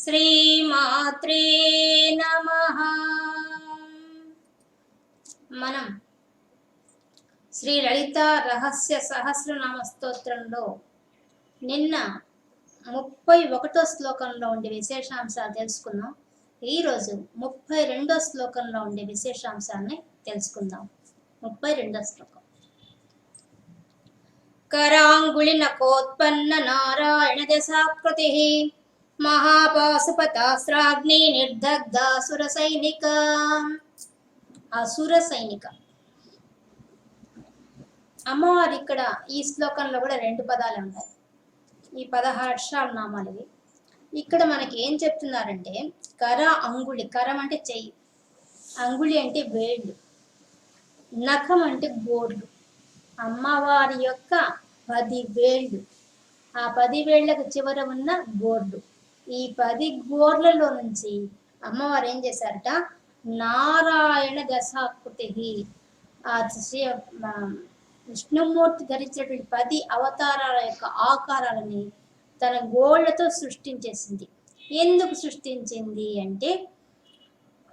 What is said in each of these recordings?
శ్రీమాత్రే నమః. మనం శ్రీ లలిత రహస్య సహస్రనామ స్తోత్రంలో నిన్న 31వ శ్లోకంలో ఉండే విశేషాంశాలు తెలుసుకున్నాం. ఈరోజు 32వ శ్లోకంలో ఉండే విశేషాంశాన్ని తెలుసుకుందాం. 32వ శ్లోకం. करांगुलिनकोत्पन्न नारायण दशाकृति महापाशुपतास्त्राग्नि निर्दग्धा असुर सैनिक. అసుర సైనిక అమ్మవారు ఇక్కడ ఈ శ్లోకంలో కూడా 2 పదాలు ఉంటాయి. ఈ 16 అక్షరాల నామాలు ఇవి. ఇక్కడ మనకి ఏం చెప్తున్నారంటే కర అంగుళి, కరం అంటే చెయ్యి, అంగుళి అంటే వేళ్ళు, నఖం అంటే గోర్లు. అమ్మవారి యొక్క 10 వేళ్ళు, ఆ 10 వేళ్లకు చివర ఉన్న గోర్లు. ఈ 10 గోర్లలో నుంచి అమ్మవారు ఏం చేశారట, నారాయణ దశాకృతి, ఆ విష్ణుమూర్తి ధరించినటువంటి 10 అవతారాల యొక్క ఆకారాలని తన గోళ్లతో సృష్టించేసింది. ఎందుకు సృష్టించింది అంటే,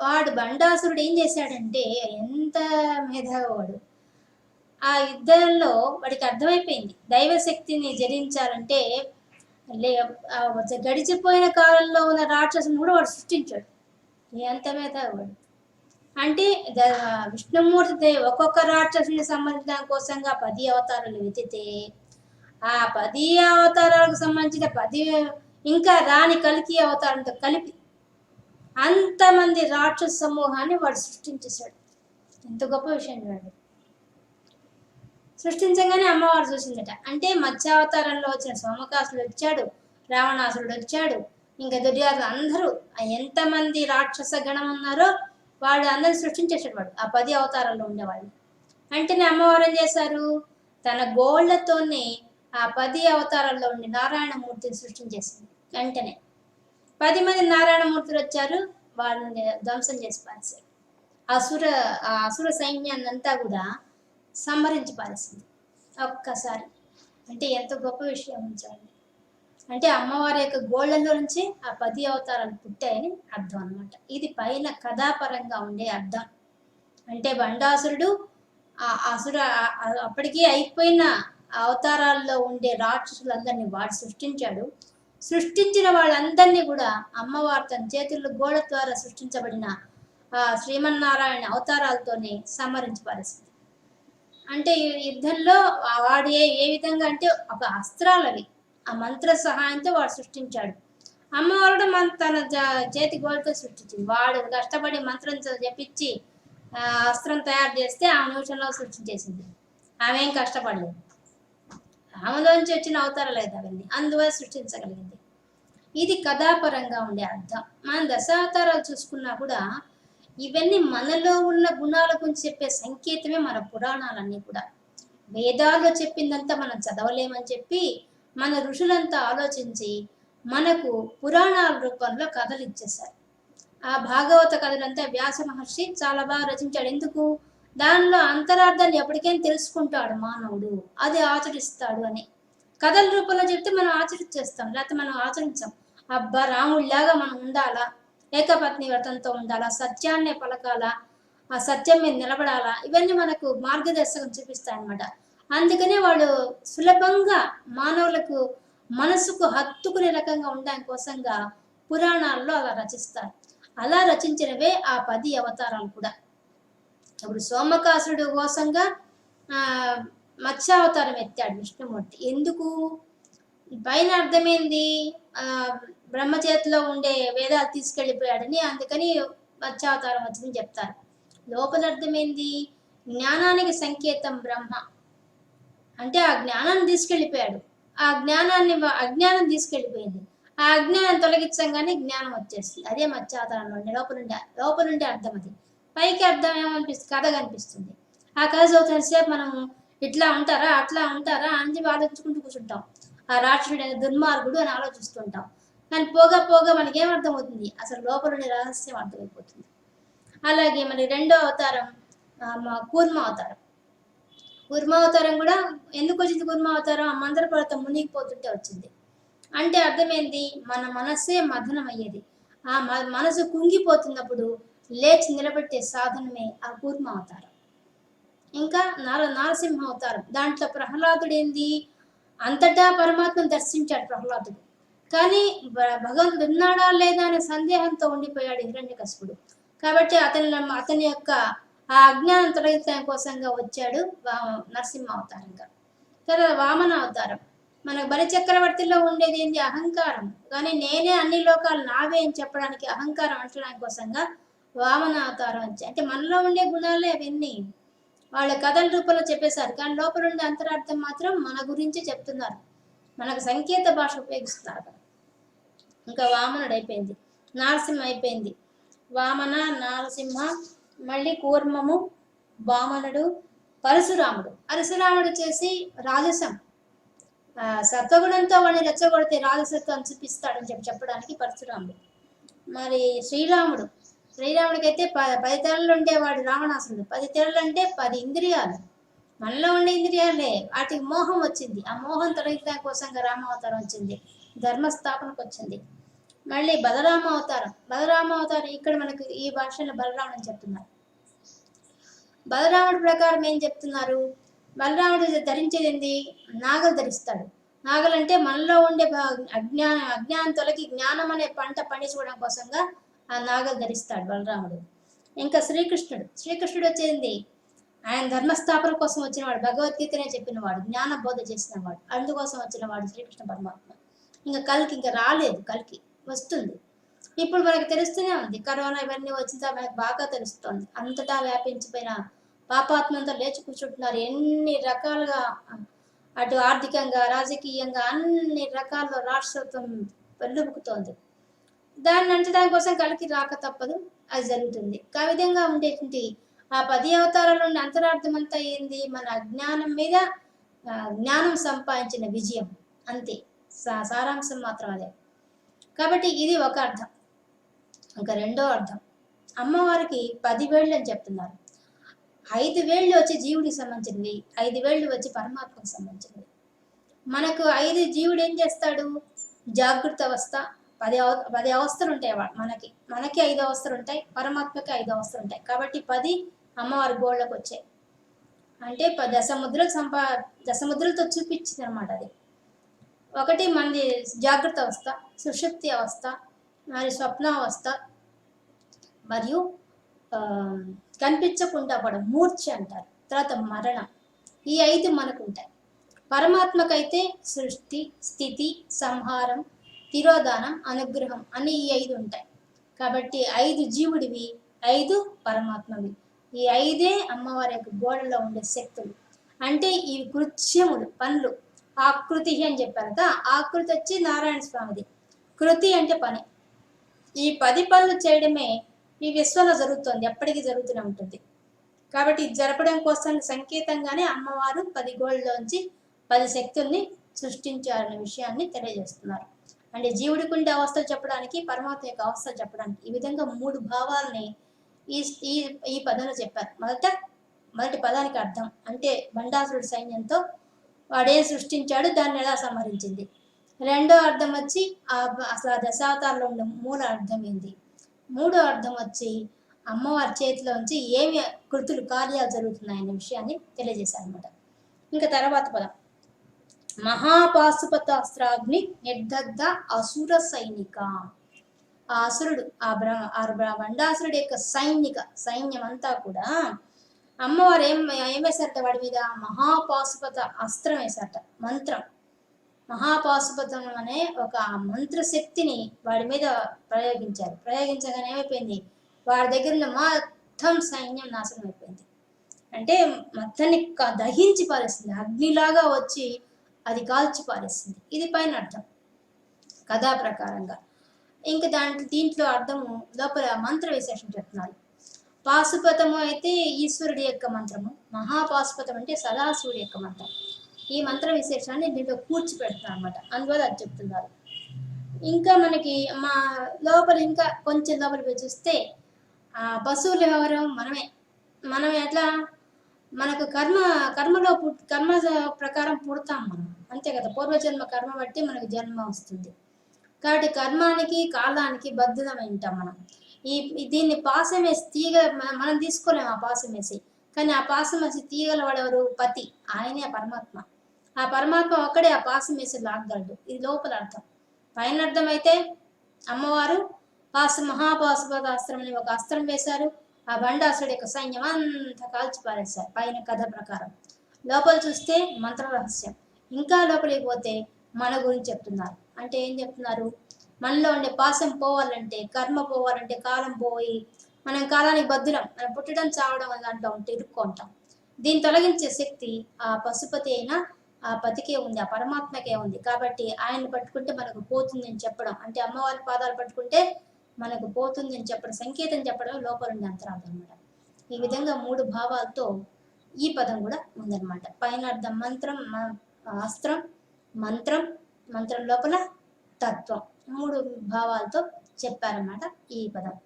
వాడు బండాసురుడు ఏం చేశాడంటే, ఎంత మేధావాడు, ఆ యుద్ధంలో వాడికి అర్థమైపోయింది దైవశక్తిని జరించాలంటే గడిచిపోయిన కాలంలో ఉన్న రాక్షసుని కూడా వాడు సృష్టించాడు. ఎంత మేధావాడు అంటే, విష్ణుమూర్తి ఒక్కొక్క రాక్షసుని సంబంధించిన కోసంగా 10 అవతారాలు వెతితే, ఆ 10 అవతారాలకు సంబంధించిన 10 ఇంకా రాని కలికి అవతారంతో కలిపి అంతమంది రాక్షస సమూహాన్ని వాడు సృష్టించేశాడు. ఎంత గొప్ప విషయం చూడండి. సృష్టించగానే అమ్మవారు చూసిందట. అంటే మత్స్యావతారంలో వచ్చిన సోమకాసుడు వచ్చాడు, రావణాసురుడు వచ్చాడు, ఇంకా దుర్యోధన, అందరూ ఎంతమంది రాక్షస గణం ఉన్నారో వాడు అందరిని సృష్టించేసాడు వాడు, ఆ 10 అవతారాల్లో ఉండేవాళ్ళు. అంటేనే అమ్మవారు ఏం చేశారు, తన గోళ్లతోనే ఆ 10 అవతారాల్లో ఉండి నారాయణమూర్తిని సృష్టించేసింది. వెంటనే 10 మంది నారాయణమూర్తులు వచ్చారు, వాళ్ళని ధ్వంసం చేసి పారేశారు. ఆ అసుర సైన్యాన్ని అంతా కూడా సంహరించి పారేసింది ఒక్కసారి. అంటే ఎంత గొప్ప విషయం ఉంచాలి. అంటే అమ్మవారి యొక్క గోళ్లలో నుంచి ఆ 10 అవతారాలు పుట్టాయని అర్థం అనమాట. ఇది పైన కథాపరంగా ఉండే అర్థం. అంటే బండాసురుడు ఆ అసుర అప్పటికీ అయిపోయిన అవతారాల్లో ఉండే రాక్షసులందరినీ వాడు సృష్టించాడు. సృష్టించిన వాళ్ళందరినీ కూడా అమ్మవారు తన చేతుల్లో గోడ ద్వారా సృష్టించబడిన ఆ శ్రీమన్నారాయణ అవతారాలతోనే సంహరించి పారేసింది. అంటే ఈ యుద్ధంలో వాడు ఏ విధంగా అంటే, ఒక అస్త్రాలు అవి, ఆ మంత్ర సహాయంతో వాడు సృష్టించాడు. అమ్మవారు తన చేతి గోడతో సృష్టించింది. వాడు కష్టపడి మంత్రం జపించి అస్త్రం తయారు చేస్తే ఆ నిమిషంలో సృష్టించేసింది. ఆమె ఏం కష్టపడలేదు, ఆమెలోంచి వచ్చిన అవతారాలు అయితే అవన్నీ, అందువల్ల సృష్టించగలిగింది. ఇది కథాపరంగా ఉండే అర్థం. మనం దశావతారాలు చూసుకున్నా కూడా ఇవన్నీ మనలో ఉన్న గుణాల గురించి చెప్పే సంకేతమే మన పురాణాలన్నీ కూడా. వేదాల్లో చెప్పిందంతా మనం చదవలేమని చెప్పి మన ఋషులంతా ఆలోచించి మనకు పురాణాల రూపంలో కథలు ఇచ్చేశారు. ఆ భాగవత కథలంతా వ్యాస మహర్షి చాలా బాగా రచించాడు. ఎందుకు, దానిలో అంతరార్థాన్ని ఎప్పటికైనా తెలుసుకుంటాడు మానవుడు, అది ఆచరిస్తాడు అని. కథల రూపంలో చెప్తే మనం ఆచరించేస్తాం, లేకపోతే మనం ఆచరించాం. అబ్బా రాముడిలాగా మనం ఉండాలా, ఏకపత్ని వ్రతంతో ఉండాలా, సత్యాన్నే పలకాలా, ఆ సత్యం మీద నిలబడాలా, ఇవన్నీ మనకు మార్గదర్శకం చూపిస్తాయి అన్నమాట. అందుకనే వాళ్ళు సులభంగా మానవులకు మనసుకు హత్తుకునే రకంగా ఉండడానికి కోసంగా పురాణాల్లో అలా రచిస్తారు. అలా రచించినవే ఆ 10 అవతారాలు కూడా. ఇప్పుడు సోమకాసుడు కోసంగా మత్స్యావతారం ఎత్తాడు విష్ణుమూర్తి. ఎందుకు, పైన అర్థమైంది బ్రహ్మచేతిలో ఉండే వేదాలు తీసుకెళ్ళిపోయాడని, అందుకని మత్స్యావతారం వచ్చిందని చెప్తారు. లోపల అర్థమైంది, జ్ఞానానికి సంకేతం బ్రహ్మ, అంటే ఆ జ్ఞానాన్ని తీసుకెళ్ళిపోయాడు. ఆ అజ్ఞానం తీసుకెళ్ళిపోయింది. ఆ అజ్ఞానం తొలగించగానే జ్ఞానం వచ్చేస్తుంది. అదే మత్స్యావతారంలో ఉండే లోపల ఉండే అర్థం. అది పైకి అర్థం ఏమనిపిస్తుంది, కథ కనిపిస్తుంది. ఆ కథ చదువుతున్నసేపు మనం ఇట్లా ఉంటారా అట్లా ఉంటారా అని చెప్పి ఆలోచించుకుంటూ కూర్చుంటాం. ఆ రాక్షసుడు దుర్మార్గుడు అని ఆలోచిస్తుంటాం. కానీ పోగా మనకి ఏమర్థమవుతుంది, అసలు లోపల ఉండే రహస్యం అర్థమైపోతుంది. అలాగే మరి 2వ అవతారం కూర్మావతారం. కూర్మావతారం కూడా ఎందుకు వచ్చింది? కూర్మావతారం మందర పర్వతం మునిగిపోతుంటే వచ్చింది. అంటే అర్థమైంది, మన మనస్సే మథనం అయ్యేది. ఆ మనసు కుంగిపోతున్నప్పుడు లేచి నిలబెట్టే సాధనమే ఆ కూర్మ అవతారం. ఇంకా నారసింహ అవతారం, దాంట్లో ప్రహ్లాదుడు ఏంది, అంతటా పరమాత్మను దర్శించాడు ప్రహ్లాదుడు. కానీ భగవంతుడు ఉన్నాడా లేదా అనే సందేహంతో ఉండిపోయాడు హిరణ్యకశిపుడు. కాబట్టి అతని యొక్క ఆ అజ్ఞానం తొలగించడం కోసంగా వచ్చాడు నరసింహ అవతారంగా. తర్వాత వామన అవతారం, మన బలిచక్రవర్తిలో ఉండేది ఏంటి, అహంకారం. కానీ నేనే అన్ని లోకాలు నావే అని చెప్పడానికి, అహంకారం అంటడానికి కోసంగా వామన అవతారం వచ్చాయి. అంటే మనలో ఉండే గుణాలే అవన్నీ వాళ్ళ కథల రూపంలో చెప్పేశారు, కానీ లోపల ఉండే అంతరార్థం మాత్రం మన గురించి చెప్తున్నారు, మనకు సంకేత భాష ఉపయోగిస్తున్నారు. ఇంకా వామనుడు అయిపోయింది, నారసింహ అయిపోయింది. వామన, నారసింహ, మళ్ళీ కూర్మము, వామనుడు, పరశురాముడు చేసి రాజసం, సత్వగుణంతో వాడిని రెచ్చగొడితే రాజసత్వం చూపిస్తాడని చెప్పడానికి పరశురాముడు. మరి శ్రీరాముడికి అయితే 10 తెరలు ఉండేవాడు రావణాసురుడు. 10 తెరలు అంటే 10 ఇంద్రియాలు, మనలో ఉండే ఇంద్రియాలే, వాటికి మోహం వచ్చింది. ఆ మోహం తొలగించడం కోసంగా రామావతారం వచ్చింది, ధర్మస్థాపనకు వచ్చింది. మళ్ళీ బలరామ అవతారం ఇక్కడ మనకు ఈ భాషలో బలరాముడు అని చెప్తున్నారు. బలరాముడి ప్రకారం ఏం చెప్తున్నారు, బలరాముడు ధరించేది ఏంది, నాగలు ధరిస్తాడు. నాగలు అంటే మనలో ఉండే అజ్ఞానం తొలగి జ్ఞానం అనే పంట పండించుకోవడం కోసంగా ఆ నాగలు ధరిస్తాడు బలరాముడు. ఇంకా శ్రీకృష్ణుడు వచ్చేది ఆయన ధర్మస్థాపన కోసం వచ్చినవాడు, భగవద్గీతనే చెప్పినవాడు, జ్ఞాన బోధ చేసినవాడు, అందుకోసం వచ్చినవాడు శ్రీకృష్ణ పరమాత్మ. ఇంకా కల్కి రాలేదు, కల్కి వస్తుంది. ఇప్పుడు మనకు తెలుస్తూనే ఉంది, కరోనా ఇవన్నీ వచ్చిన మనకు బాగా తెలుస్తుంది. అంతటా వ్యాపించిపోయిన పాపాత్మంతా లేచి కూర్చుంటున్నారు. ఎన్ని రకాలుగా, అటు ఆర్థికంగా, రాజకీయంగా, అన్ని రకాల రాష్ట్రత్వం పెళ్ళుబుకుతోంది. దాన్ని అంచడానికి కోసం కలికి రాక తప్పదు, అది జరుగుతుంది. ఆ విధంగా ఉండేటువంటి ఆ 10 అవతారాల నుండి అంతరార్థం అంతా ఏంది, మన అజ్ఞానం మీద జ్ఞానం సంపాదించిన విజయం, అంతే. సారాంశం మాత్రం అదే. కాబట్టి ఇది ఒక అర్థం. ఇంకా రెండో అర్థం, అమ్మవారికి 10 వేళ్ళు అని చెప్తున్నారు. 5 వేళ్ళు వచ్చి జీవుడికి సంబంధించినవి, 5 వేళ్ళు వచ్చి పరమాత్మకు సంబంధించినవి. మనకు 5 జీవుడు ఏం చేస్తాడు, జాగృత అవస్థ, 10 అవస్థలు ఉంటాయి మనకి 5 అవస్థలు ఉంటాయి, పరమాత్మకి 5 అవస్థలు ఉంటాయి. కాబట్టి 10 అమ్మవారి గోళ్ళకు వచ్చాయి. అంటే దశముద్రలతో చూపించింది అనమాట. అది ఒకటి మనది జాగృత అవస్థ, సుషుప్తి అవస్థ, మరి స్వప్నావస్థ, మరియు కనిపించకుండా పడ మూర్ఛ అంటారు, తర్వాత మరణం. ఈ 5 మనకు ఉంటాయి. పరమాత్మకైతే సృష్టి, స్థితి, సంహారం, తిరోధానం, అనుగ్రహం అని ఈ 5 ఉంటాయి. కాబట్టి 5 జీవుడివి, 5 పరమాత్మవి. ఈ 5 అమ్మవారి యొక్క గోడలో ఉండే శక్తులు. అంటే ఈ కృత్యములు, పనులు. ఆకృతి అని చెప్పారు కదా, ఆకృతి వచ్చి నారాయణ స్వామిది, కృతి అంటే పని. ఈ 10 పనులు చేయడమే ఈ విశ్వంలో జరుగుతుంది, ఎప్పటికీ జరుగుతూనే ఉంటుంది. కాబట్టి జరపడం కోసం సంకేతంగానే అమ్మవారు 10 గోళ్ళలోంచి 10 శక్తుల్ని సృష్టించారనే విషయాన్ని తెలియజేస్తున్నారు. అంటే జీవుడికి ఉండే అవస్థలు చెప్పడానికి, పరమాత్మ యొక్క అవస్థలు చెప్పడానికి, ఈ విధంగా 3 భావాల్ని ఈ పదంలో చెప్పారు. మొదటి పదానికి అర్థం అంటే బండాసురుడి సైన్యంతో వాడేం సృష్టించాడు, దాన్ని ఎలా సంహరించింది. రెండో అర్థం వచ్చి అసలు ఆ దశావతారంలో ఉండే మూల అర్థం ఏంది. మూడో అర్థం వచ్చి అమ్మవారి చేతిలోంచి ఏమి కృతులు, కార్యాలు జరుగుతున్నాయనే విషయాన్ని తెలియజేశారనమాట. ఇంకా తర్వాత పదం, మహాపాశుపతాస్త్రాగ్ని నిర్దగ్ధ అసుర సైనిక. ఆ అసురుడు, ఆ బండాసురుడు యొక్క సైన్యం అంతా కూడా అమ్మవారు ఏం వేశారట వాడి మీద, మహాపాశుపత అస్త్రం వేశారట, మంత్రం. మహాపాశుపతం అనే ఒక మంత్రశక్తిని వాడి మీద ప్రయోగించగానే ఏమైపోయింది, వాడి దగ్గర ఉన్న మొత్తం సైన్యం నాశనం అయిపోయింది. అంటే మొత్తాన్ని దహించి పారేస్తుంది, అగ్నిలాగా వచ్చి అది కాల్చి పారేస్తుంది. ఇది పైన అర్థం కథా ప్రకారంగా. ఇంకా దీంట్లో అర్థము లోపల మంత్ర విశేషం చెప్తున్నారు. పాశుపతము అయితే ఈశ్వరుడి యొక్క మంత్రము, మహాపాశుపతం అంటే సదాశివుడి యొక్క మంత్రం. ఈ మంత్ర విశేషాన్ని దీంట్లో కూర్చిపెడుతున్నారు అనమాట, అందువల్ల అది చెప్తున్నారు. ఇంకా మనకి మా లోపల ఇంకా కొంచెం లోపలికి చూస్తే ఆ పశువులు ఎవరు, మనం ఎట్లా మనకు కర్మలో కర్మ ప్రకారం పుడతాం మనం, అంతే కదా. పూర్వజన్మ కర్మ బట్టి మనకు జన్మ వస్తుంది. కాబట్టి కర్మానికి కాలానికి బద్ధులమై ఉంటాం మనం. దీన్ని పాసం వేసి తీగ మనం తీసుకోలేము ఆ పాసం వేసి, కానీ ఆ పాసం వేసి తీగల వాడెవరు? పతి, ఆయనే పరమాత్మ. ఆ పరమాత్మ ఒక్కడే ఆ పాసం వేసి లాగగలడు. ఇది లోపల అర్థం. పైన అర్థం అయితే అమ్మవారు మహాపాశుపతాస్త్రం అని ఒక అస్త్రం వేశారు. ఆ బండాసుడి యొక్క సైన్యం అంతా కాల్చి పారేశారు పైన కథ ప్రకారం. లోపల చూస్తే మంత్ర రహస్యం. ఇంకా లోపలికి పోతే మన గురించి చెప్తున్నారు. అంటే ఏం చెప్తున్నారు? మనలో ఉండే పాశం పోవాలంటే, కర్మ పోవాలంటే, కాలం పోయి మనం కాలానికి బద్దులం, మనం పుట్టడం చావడం అని దాంట్లో ఉంటే ఇరుక్కుంటాం. దీన్ని తొలగించే శక్తి ఆ పశుపతి అయినా ఆ పతికే ఉంది, ఆ పరమాత్మకే ఉంది. కాబట్టి ఆయన్ని పట్టుకుంటే మనకు పోతుంది అని చెప్పడం, అంటే అమ్మవారి పాదాలు పట్టుకుంటే మనకు పోతుంది అని చెప్పడం, సంకేతం చెప్పడం లోపల ఉండే అంతరార్థం అనమాట. ఈ విధంగా 3 భావాలతో ఈ పదం కూడా ఉందన్నమాట. పైన అర్థం మంత్రం, అస్త్రం, మంత్రం, మంత్రం లోపల తత్వం, 3 భావాలతో చెప్పారన్నమాట ఈ పదం.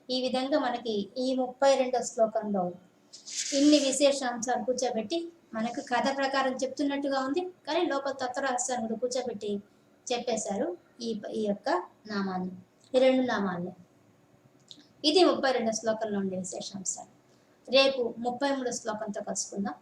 ఈ విధంగా మనకి ఈ 32వ శ్లోకంలో ఇన్ని విశేషాంశాలు కూర్చోబెట్టి మనకు కథ ప్రకారం చెప్తున్నట్టుగా ఉంది, కానీ లోపల తత్వరహస్యాన్ని కూడా కూర్చోబెట్టి చెప్పేశారు ఈ యొక్క నామాన్ని, ఈ 2 నామాల్ని. ఇది 32వ శ్లోకంలో ఉండే విశేషాంశాలు. రేపు 33వ శ్లోకంతో కలుసుకుందాం.